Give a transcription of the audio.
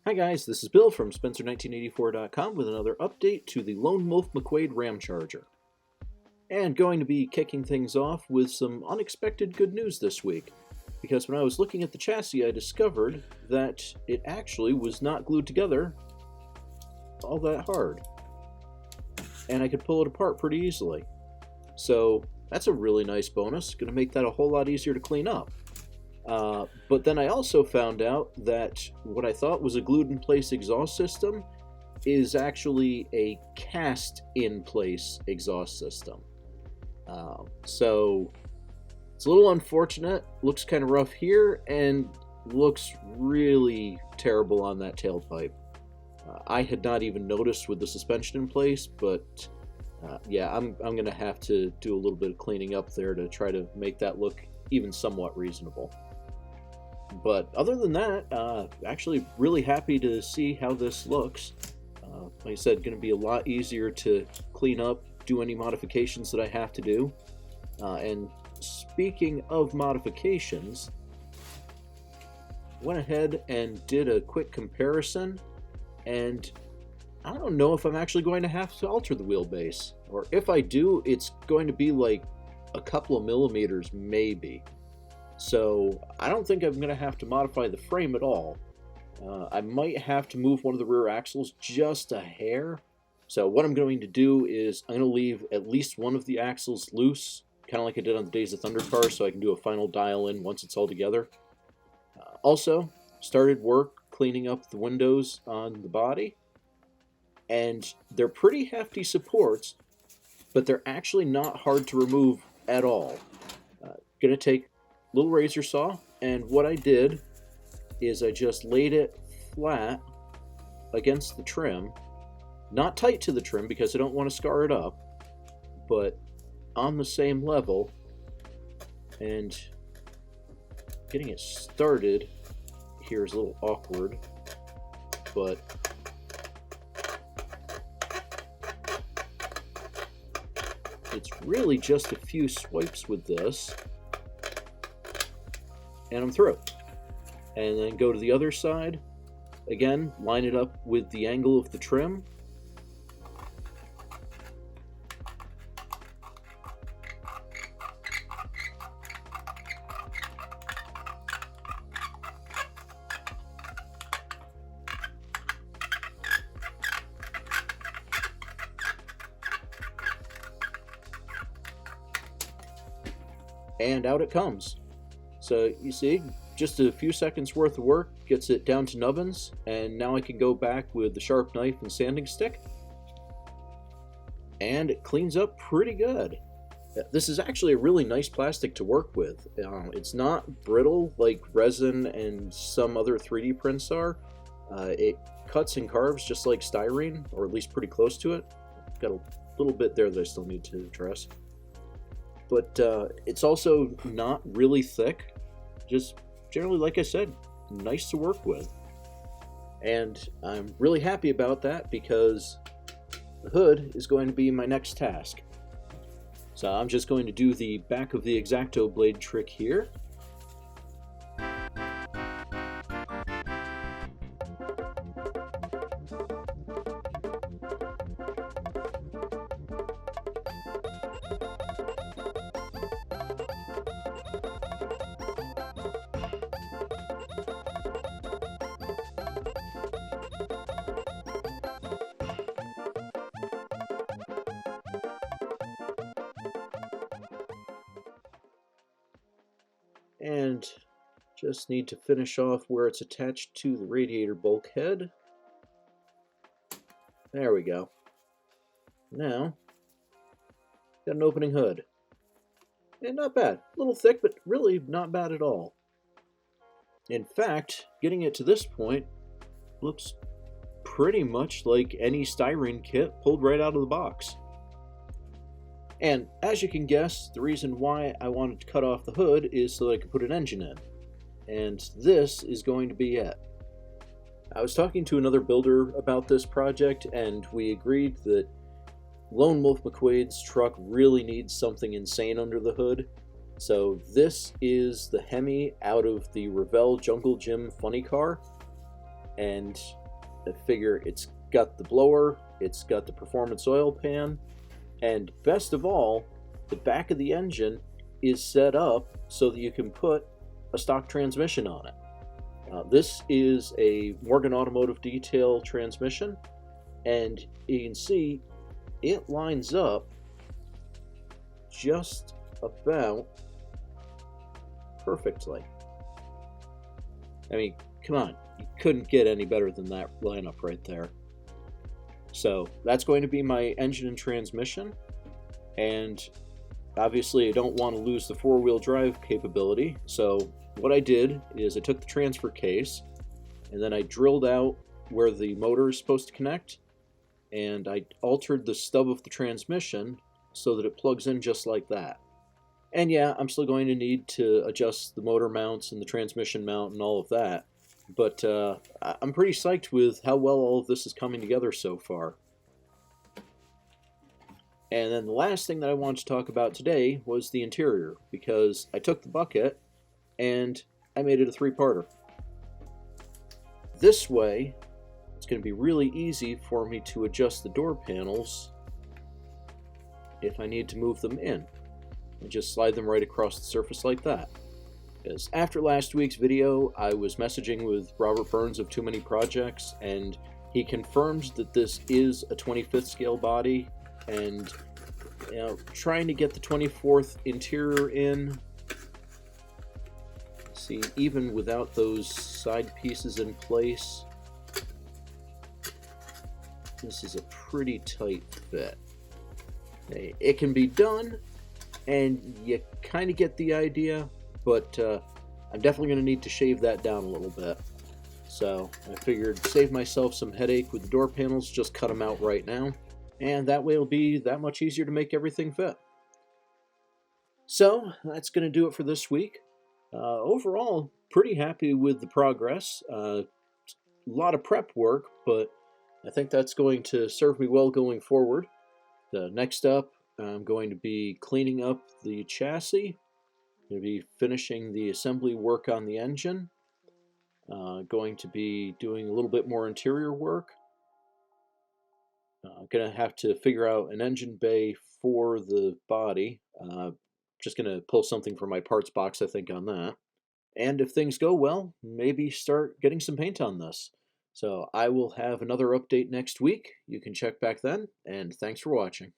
Hi guys, this is Bill from Spencer1984.com with another update to the Lone Wolf McQuade Ramcharger. And going to be kicking things off with some unexpected good news this week, because when I was looking at the chassis I discovered that it actually was not glued together all that hard. And I could pull it apart pretty easily. So that's a really nice bonus, going to make that a whole lot easier to clean up. But then I also found out that what I thought was a glued-in-place exhaust system is actually a cast-in-place exhaust system. So it's a little unfortunate, looks kind of rough here, and looks really terrible on that tailpipe. I had not even noticed with the suspension in place, but yeah, I'm going to have to do a little bit of cleaning up there to try to make that look even somewhat reasonable. But other than that, actually really happy to see how this looks. Like I said, going to be a lot easier to clean up, do any modifications that I have to do. And speaking of modifications, went ahead and did a quick comparison, and I don't know if I'm actually going to have to alter the wheelbase, or if I do, it's going to be like a couple of millimeters maybe. So I don't think I'm going to have to modify the frame at all. I might have to move one of the rear axles just a hair. So what I'm going to do is I'm going to leave at least one of the axles loose, kind of like I did on the Days of Thunder car, so I can do a final dial in once it's all together. Also, started work cleaning up the windows on the body, and they're pretty hefty supports, but they're actually not hard to remove at all. Going to take little razor saw, and what I did is I just laid it flat against the trim, not tight to the trim because I don't want to scar it up, but on the same level, and getting it started here is a little awkward, but it's really just a few swipes with this, and I'm through. And then go to the other side, again, line it up with the angle of the trim, and out it comes. So you see, just a few seconds worth of work gets it down to nubbins, and now I can go back with the sharp knife and sanding stick, and it cleans up pretty good. This is actually a really nice plastic to work with. It's not brittle like resin and some other 3D prints are. It cuts and carves just like styrene, or at least pretty close to it. Got a little bit there that I still need to address. But it's also not really thick, just generally, like I said, nice to work with. And I'm really happy about that because the hood is going to be my next task. So I'm just going to do the back of the X-Acto blade trick here. And just need to finish off where it's attached to the radiator bulkhead. There we go. Now, got an opening hood. And not bad. A little thick, but really not bad at all. In fact, getting it to this point looks pretty much like any styrene kit pulled right out of the box. And as you can guess, the reason why I wanted to cut off the hood is so that I could put an engine in. And this is going to be it. I was talking to another builder about this project, and we agreed that Lone Wolf McQuade's truck really needs something insane under the hood. So this is the Hemi out of the Revell Jungle Gym Funny Car. and I figure it's got the blower, it's got the performance oil pan, and best of all, the back of the engine is set up so that you can put a stock transmission on it. This is a Morgan Automotive Detail transmission, and you can see it lines up just about perfectly. I mean, come on, you couldn't get any better than that lineup right there. So that's going to be my engine and transmission, and obviously I don't want to lose the four-wheel drive capability, so what I did is I took the transfer case and then I drilled out where the motor is supposed to connect, and I altered the stub of the transmission so that it plugs in just like that. And yeah, I'm still going to need to adjust the motor mounts and the transmission mount and all of that, but I'm pretty psyched with how well all of this is coming together so far. And then the last thing that I wanted to talk about today was the interior, because I took the bucket and I made it a three-parter. This way, it's going to be really easy for me to adjust the door panels if I need to move them in. I just slide them right across the surface like that. Because after last week's video, I was messaging with Robert Burns of Too Many Projects, and he confirmed that this is a 25th scale body, and trying to get the 24th interior in. See, even without those side pieces in place, this is a pretty tight fit. It can be done, and you kind of get the idea, but I'm definitely going to need to shave that down a little bit. So I figured save myself some headache with the door panels, just cut them out right now, and that way it'll be that much easier to make everything fit. So that's going to do it for this week. Overall, pretty happy with the progress. A lot of prep work, but I think that's going to serve me well going forward. Next up, I'm going to be cleaning up the chassis. I'm going to be finishing the assembly work on the engine. Going to be doing a little bit more interior work. Going to have to figure out an engine bay for the body. Just going to pull something from my parts box, I think, on that. And if things go well, maybe start getting some paint on this. So I will have another update next week. You can check back then, and thanks for watching.